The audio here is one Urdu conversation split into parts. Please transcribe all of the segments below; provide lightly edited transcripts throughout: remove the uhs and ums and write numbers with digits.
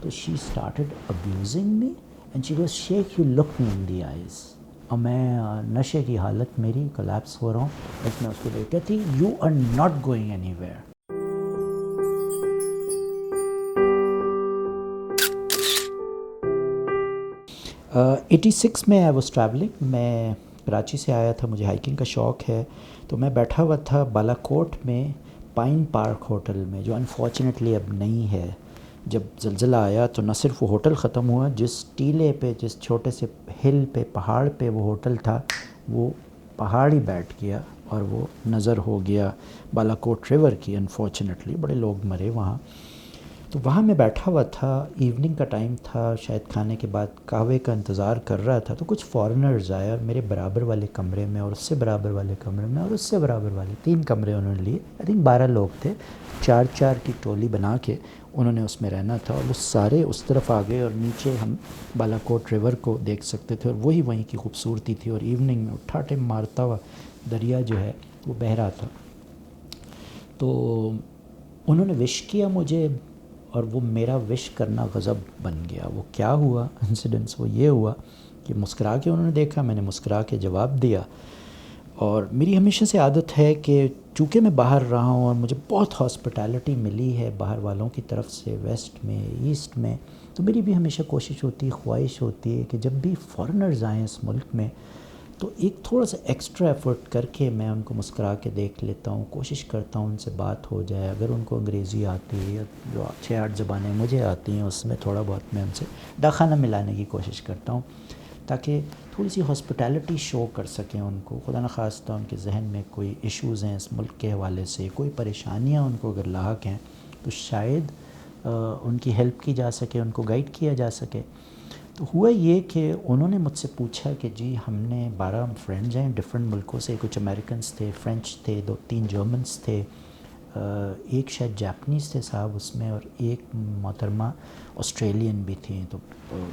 تو she started abusing me and she goes shake you look me in the eyes. اور میں نشے کی حالت میری کولیپس ہو رہا ہوں. بس میں اس کو دیکھ کہتی you are not going anywhere. 86 میں آئی واز ٹریولنگ. میں کراچی سے آیا تھا, مجھے ہائکنگ کا شوق ہے. تو میں بیٹھا ہوا تھا بالا کوٹ میں پائن پارک ہوٹل میں, جو انفارچونیٹلی اب نہیں ہے. جب زلزلہ آیا تو نہ صرف وہ ہوٹل ختم ہوا, جس ٹیلے پہ, جس چھوٹے سے ہل پہ, پہاڑ پہ وہ ہوٹل تھا, وہ پہاڑ ہی بیٹھ گیا اور وہ نظر ہو گیا بالا کوٹ ریور کی. انفارچونیٹلی بڑے لوگ مرے وہاں. تو وہاں میں بیٹھا ہوا تھا, ایوننگ کا ٹائم تھا, شاید کھانے کے بعد قہوے کا انتظار کر رہا تھا. تو کچھ فارنرز آئے اور میرے برابر والے کمرے میں, اور اس سے برابر والے کمرے میں, اور اس سے برابر والے 3 کمرے انہوں نے لیے. آئی تھنک 12 لوگ تھے, 4 کی ٹولی بنا کے انہوں نے اس میں رہنا تھا. اور وہ سارے اس طرف آ گئے اور نیچے ہم بالا کوٹ ریور کو دیکھ سکتے تھے, اور وہی وہیں کی خوبصورتی تھی. اور ایوننگ میں ٹھاٹے مارتا ہوا دریا جو ہے وہ بہہ رہا تھا. تو انہوں نے وش کیا مجھے, اور وہ میرا وش کرنا غضب بن گیا. وہ کیا ہوا انسیڈنس, وہ یہ ہوا کہ مسکرا کے انہوں نے دیکھا, میں نے مسکرا کے جواب دیا. اور میری ہمیشہ سے عادت ہے کہ چونکہ میں باہر رہا ہوں اور مجھے بہت ہاسپٹیلٹی ملی ہے باہر والوں کی طرف سے, ویسٹ میں, ایسٹ میں, تو میری بھی ہمیشہ کوشش ہوتی ہے, خواہش ہوتی ہے کہ جب بھی فارنرز آئیں اس ملک میں تو ایک تھوڑا سا ایکسٹرا ایفرٹ کر کے میں ان کو مسکرا کے دیکھ لیتا ہوں, کوشش کرتا ہوں ان سے بات ہو جائے. اگر ان کو انگریزی آتی ہے یا جو 6-8 زبانیں مجھے آتی ہیں اس میں تھوڑا بہت میں ان سے داخانہ ملانے کی کوشش کرتا ہوں, تاکہ تھوڑی سی ہاسپٹیلٹی شو کر سکیں ان کو. خدا نخواستہ ان کے ذہن میں کوئی ایشوز ہیں اس ملک کے حوالے سے, کوئی پریشانیاں ان کو اگر لاحق ہیں, تو شاید ان کی ہیلپ کی جا سکے, ان کو گائیڈ کیا جا سکے. تو ہوا یہ کہ انہوں نے مجھ سے پوچھا کہ جی ہم نے 12 فرینڈز ہیں ڈفرینٹ ملکوں سے, کچھ امریکنس تھے, فرینچ تھے, 2-3 جرمنس تھے, ایک شاید جاپنیز تھے صاحب اس میں, اور ایک محترمہ آسٹریلین بھی تھیں. تو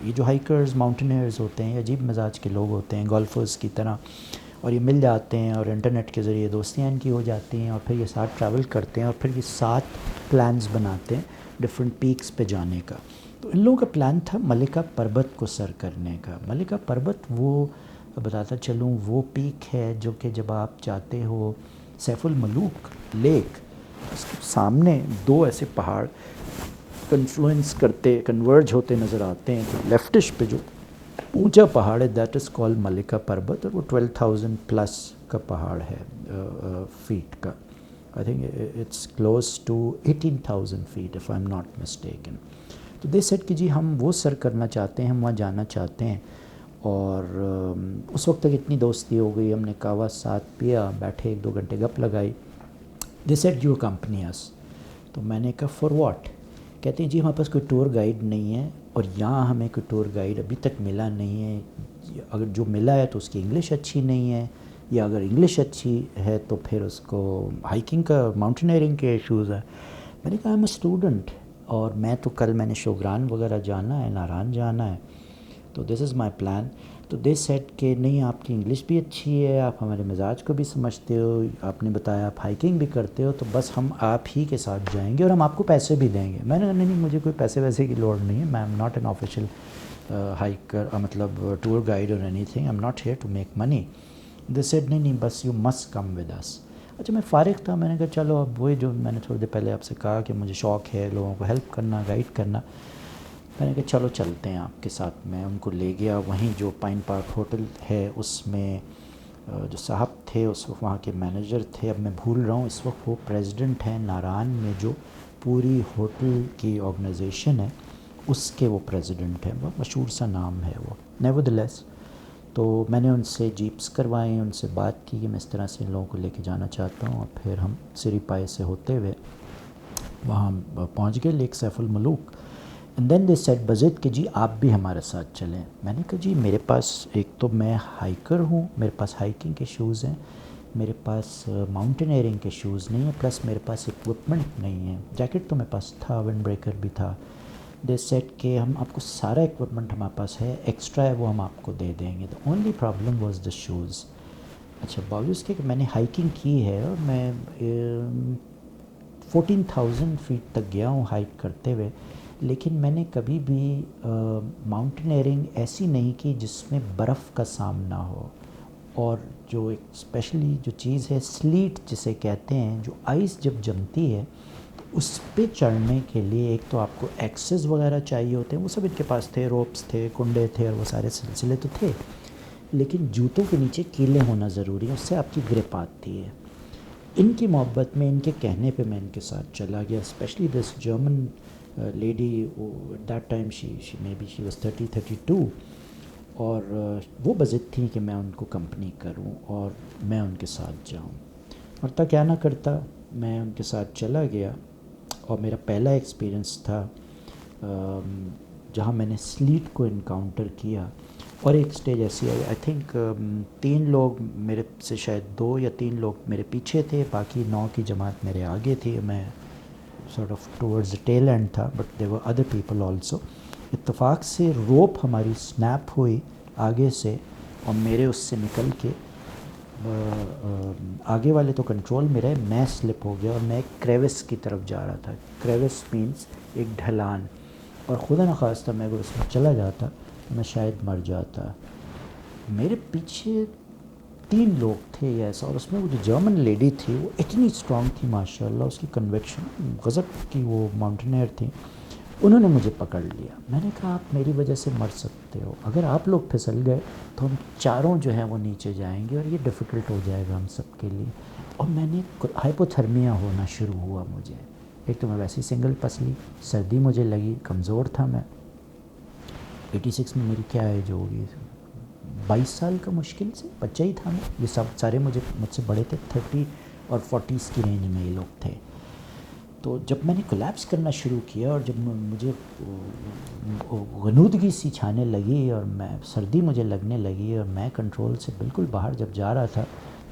یہ جو ہائیکرز, ماؤنٹینئرز ہوتے ہیں, عجیب مزاج کے لوگ ہوتے ہیں, گولفرز کی طرح, اور یہ مل جاتے ہیں اور انٹرنیٹ کے ذریعے دوستیاں ان کی ہو جاتی ہیں, اور پھر یہ ساتھ ٹریول کرتے ہیں, اور پھر یہ ساتھ پلانز بناتے ہیں ڈفرینٹ پیکس پہ جانے کا. تو ان لوگوں کا پلان تھا ملکہ پربت کو سر کرنے کا. ملکہ پربت وہ بتاتا چلوں وہ پیک ہے جو کہ جب آپ جاتے ہو سیف الملوک لیک, اس کے سامنے 2 ایسے پہاڑ کنفلوئنس کرتے, کنورج ہوتے نظر آتے ہیں. تو لیفٹش پہ جو اونچا پہاڑ ہے دیٹ از کال ملکہ پربت, اور وہ 12,000 پلس کا پہاڑ ہے فیٹ کا. I think it's close to 18,000 feet if I am not mistaken. تو دے سیٹ کہ جی ہم وہ سر کرنا چاہتے ہیں, ہم وہاں جانا چاہتے ہیں. اور اس وقت تک اتنی دوستی ہو گئی, ہم نے قہوہ ساتھ پیا, بیٹھے 1-2 گھنٹے گپ لگائی. دے سیٹ یو کمپنی اس. تو میں نے کہا فار واٹ. کہتے ہیں جی ہمارے پاس کوئی ٹور گائیڈ نہیں ہے, اور یہاں ہمیں کوئی ٹور گائیڈ ابھی تک ملا نہیں ہے. اگر جو ملا ہے تو اس کی انگلش اچھی نہیں ہے, یا اگر انگلش اچھی ہے تو پھر اس کو ہائکنگ کا, ماؤنٹینئرنگ کے ایشوز ہیں. میں نے کہا آئی ایم اے اسٹوڈنٹ, اور میں تو کل میں نے شوگران وغیرہ جانا ہے, ناران جانا ہے, تو دس از مائی پلان. تو دے سیٹ کہ نہیں آپ کی انگلش بھی اچھی ہے, آپ ہمارے مزاج کو بھی سمجھتے ہو, آپ نے بتایا آپ ہائکنگ بھی کرتے ہو, تو بس ہم آپ ہی کے ساتھ جائیں گے اور ہم آپ کو پیسے بھی دیں گے. میں نے کہا نہیں مجھے کوئی پیسے ویسے کی لوڑ نہیں ہے, میں am not an official hiker, مطلب ٹور گائیڈ اور anything, I am not here to make money. They said نہیں بس you must come with us. اچھا میں فارغ تھا, میں نے کہا چلو اب وہی جو میں نے تھوڑی دیر پہلے آپ سے کہا کہ مجھے شوق ہے لوگوں کو ہیلپ کرنا, گائیڈ کرنا. میں نے کہا چلو چلتے ہیں آپ کے ساتھ. میں ان کو لے گیا وہیں جو پائن پارک ہوٹل ہے اس میں. جو صاحب تھے اس وقت وہاں کے مینیجر تھے, اب میں بھول رہا ہوں اس وقت وہ پریزیڈنٹ ہیں ناران میں, جو پوری ہوٹل کی آرگنائزیشن ہے اس کے وہ پریزیڈنٹ ہیں, بہت مشہور سا نام ہے وہ. نیورد لیس تو میں نے ان سے جیپس کروائیں, ان سے بات کی کہ میں اس طرح سے ان لوگوں کو لے کے جانا چاہتا ہوں, اور پھر ہم سری پائے سے ہوتے ہوئے وہاں پہنچ گئے lake Saif-ul-Malook. And then they set بزٹ کہ جی آپ بھی ہمارے ساتھ چلیں. میں نے کہا جی میرے پاس ایک تو میں ہائیکر ہوں, میرے پاس ہائکنگ کے شوز ہیں, میرے پاس ماؤنٹینئرنگ کے شوز نہیں ہیں, پلس میرے پاس اکوپمنٹ نہیں ہے. جیکٹ تو میرے پاس تھا, ونڈ بریکر بھی تھا. دے سیٹ کہ ہم آپ کو سارا اکوپمنٹ ہمارے پاس ہے, ایکسٹرا ہے وہ ہم آپ کو دے دیں گے. The only problem was the shoes. اچھا باوجود اس کے کہ میں نے ہائکنگ کی ہے, اور میں 14,000 فیٹ تک گیا ہوں ہائک کرتے ہوئے, لیکن میں نے کبھی بھی ماؤنٹینئرنگ ایسی نہیں کی جس میں برف کا سامنا ہو، اور جو ایک اسپیشلی جو چیز ہے سلیٹ جسے کہتے ہیں، جو آئس جب جمتی ہے تو اس پہ چڑھنے کے لیے ایک تو آپ کو ایکسز وغیرہ چاہیے ہوتے ہیں، وہ سب ان کے پاس تھے، روپس تھے، کنڈے تھے، اور وہ سارے سلسلے تو تھے، لیکن جوتوں کے نیچے کیلیں ہونا ضروری ہے، اس سے آپ کی گرپ آتی ہے۔ ان کی محبت میں، ان کے کہنے پہ میں ان کے ساتھ چلا گیا، specially this German lady, at that time may be she was 32، اور وہ بضد تھیں کہ میں ان کو کمپنی کروں اور میں ان کے ساتھ جاؤں، کرتا کیا نہ کرتا میں ان کے ساتھ چلا گیا، اور میرا پہلا ایکسپیرئنس تھا جہاں میں نے سلیٹ کو انکاؤنٹر کیا۔ اور ایک سٹیج ایسی ہے، آئی تھنک 3 لوگ میرے سے، شاید 2 یا 3 لوگ میرے پیچھے تھے، باقی 9 کی جماعت میرے آگے تھی، میں sort of towards the tail end تھا، but there were other people also. اتفاق سے روپ ہماری سنیپ ہوئی آگے سے، اور میرے اس سے نکل کے آگے والے تو کنٹرول میں رہے، میں سلپ ہو گیا، اور میں ایک کریوس کی طرف جا رہا تھا۔ کریوس مینس ایک ڈھلان، اور خدا نخواستہ میں اگر اس میں چلا جاتا تو میں شاید مر جاتا۔ میرے پیچھے 3 لوگ تھے ایسا، اور اس میں وہ جو جرمن لیڈی تھی وہ اتنی اسٹرانگ تھی ماشاء اللہ، اس کی کنوکشن غضب کی، وہ ماؤنٹینئر تھی، انہوں نے مجھے پکڑ لیا۔ میں نے کہا آپ میری وجہ سے مر سکتے ہو، اگر آپ لوگ پھسل گئے تو ہم چاروں جو ہیں وہ نیچے جائیں گے، اور یہ ڈیفیکلٹ ہو جائے گا ہم سب کے لیے۔ اور میں نے ہائپوتھرمیا ہونا شروع ہوا مجھے، ایک تو میں ویسے ہی سنگل پسلی، سردی مجھے لگی، کمزور تھا میں، 86 میں میری کیا ایج ہوگی، 22 سال کا مشکل سے بچہ ہی تھا میں، یہ سب سارے مجھ سے بڑے تھے، 30 اور 40 کی رینج میں یہ لوگ تھے۔ تو جب میں نے کولیپس کرنا شروع کیا، اور جب مجھے غنودگی سی چھانے لگی، اور میں سردی مجھے لگنے لگی، اور میں کنٹرول سے بالکل باہر جب جا رہا تھا،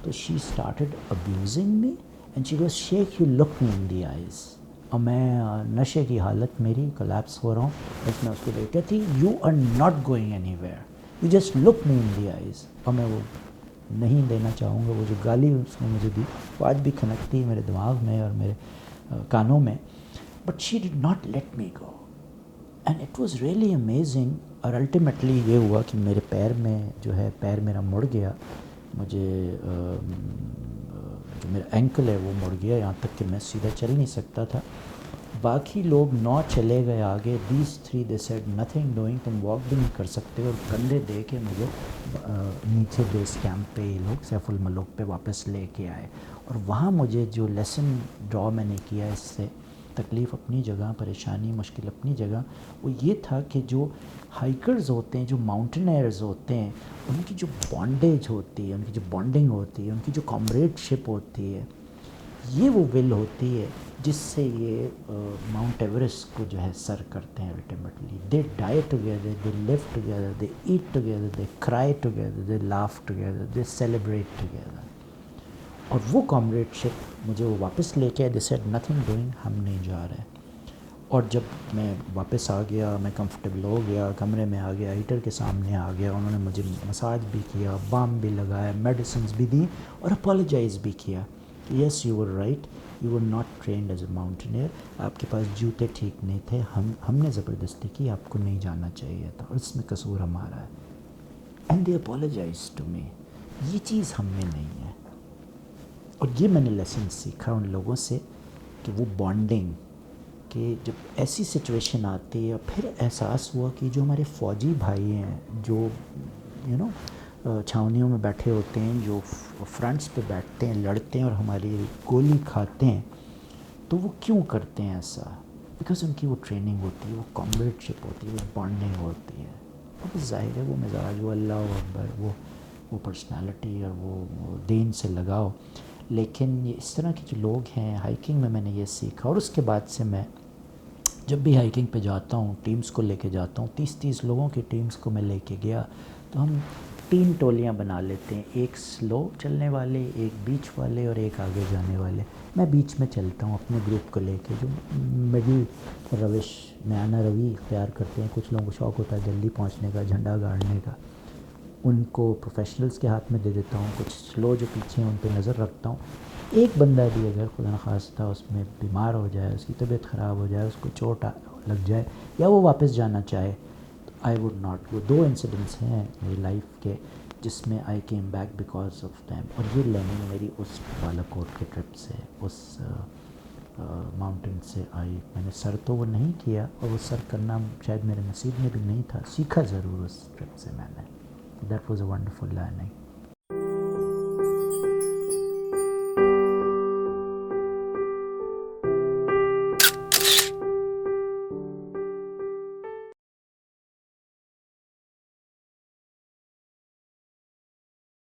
تو she started abusing me and she goes shake you look me in the eyes, اور میں نشے کی حالت میری، کولیپس ہو رہا ہوں، بس میں اس کو دیکھ تھی، you are not going anywhere, you just look me in the eyes. اور میں وہ نہیں دینا چاہوں گا، وہ جو گالی اس نے مجھے دی وہ آج بھی کھنکتی ہے میرے دماغ میں اور میرے کانوں میں، but she did not let me go, and it was really amazing. اور الٹیمیٹلی یہ ہوا کہ میرے پیر میں جو ہے، پیر میرا مڑ گیا، مجھے جو میرا اینکل ہے وہ مڑ گیا، یہاں تک کہ میں سیدھا چل نہیں سکتا تھا۔ باقی لوگ 9 چلے گئے آگے، these 3 they said nothing doing, تم واک بھی نہیں کر سکتے، اور کندھے دے کے مجھے نیچے بیس کیمپ پہ یہ لوگ سیف الملوک پہ واپس لے کے آئے۔ اور وہاں مجھے جو لیسن ڈرا میں نے کیا اس سے، تکلیف اپنی جگہ، پریشانی مشکل اپنی جگہ، وہ یہ تھا کہ جو ہائیکرز ہوتے ہیں، جو ماؤنٹینئرز ہوتے ہیں، ان کی جو بانڈیج ہوتی ہے، ان کی جو بانڈنگ ہوتی ہے، ان کی جو کامریڈ شپ ہوتی ہے، یہ وہ ول ہوتی ہے جس سے یہ ماؤنٹ ایوریسٹ کو جو ہے سر کرتے ہیں ultimately. They die together, they live together, they eat together, they cry together, they laugh together, they celebrate together. اور وہ کامریڈ شپ مجھے وہ واپس لے کے، دے سیڈ نتھنگ ڈوئنگ، ہم نہیں جا رہے۔ اور جب میں واپس آ گیا، میں کمفرٹیبل ہو گیا، کمرے میں آ گیا، ہیٹر کے سامنے آ گیا، انہوں نے مجھے مساج بھی کیا، بام بھی لگایا، میڈیسنز بھی دیں، اور اپالوجائز بھی کیا، yes you were right, you were not trained as a mountaineer, آپ کے پاس جوتے ٹھیک نہیں تھے، ہم نے زبردستی کی، آپ کو نہیں جانا چاہیے تھا، اور اس میں قصور ہمارا ہے، and they apologise to me. یہ چیز ہم میں نہیں ہے، اور یہ میں نے لیسن سیکھا ان لوگوں سے، کہ وہ بانڈنگ، کہ جب ایسی سچویشن آتی ہے، پھر احساس ہوا کہ جو ہمارے فوجی بھائی ہیں، جو چھاونیوں میں بیٹھے ہوتے ہیں، جو فرنٹس پہ بیٹھتے ہیں، لڑتے ہیں اور ہماری گولی کھاتے ہیں، تو وہ کیوں کرتے ہیں ایسا؟ بیکاز ان کی وہ ٹریننگ ہوتی ہے، وہ کامریڈ شپ ہوتی ہے، وہ بانڈنگ ہوتی ہے، اور ظاہر ہے وہ مزاج، وہ اللہ اکبر، وہ پرسنالٹی، اور وہ دین سے لگاؤ۔ لیکن یہ اس طرح کے جو لوگ ہیں، ہائیکنگ میں میں نے یہ سیکھا، اور اس کے بعد سے میں جب بھی ہائیکنگ پہ جاتا ہوں، ٹیمز کو لے کے جاتا ہوں، 30 لوگوں کی ٹیمز کو میں لے کے گیا، تو ہم 3 ٹولیاں بنا لیتے ہیں، ایک سلو چلنے والے، ایک بیچ والے، اور ایک آگے جانے والے۔ میں بیچ میں چلتا ہوں اپنے گروپ کو لے کے، جو مڈل روش میانہ روی اختیار کرتے ہیں، کچھ لوگوں کو شوق ہوتا ہے جلدی پہنچنے کا، جھنڈا گاڑنے کا، ان کو پروفیشنلز کے ہاتھ میں دے دیتا ہوں، کچھ سلو جو پیچھے ہیں ان پہ نظر رکھتا ہوں۔ ایک بندہ بھی اگر خدا نخواستہ اس میں بیمار ہو جائے، اس کی طبیعت خراب ہو جائے، اس کو چوٹ لگ جائے یا وہ واپس جانا چاہے، آئی ووڈ ناٹ. وہ 2 انسیڈنٹس ہیں میری لائف کے جس میں I came back because of them. اور یہ لرننگ میری اس بالا کوٹ کے ٹرپ سے، اس ماؤنٹین سے آئی. میں نے سر تو وہ نہیں کیا، اور وہ سر کرنا شاید میرے نصیب میں بھی نہیں تھا، سیکھا ضرور اس ٹرپ سے میں نے. That was a wonderful learning.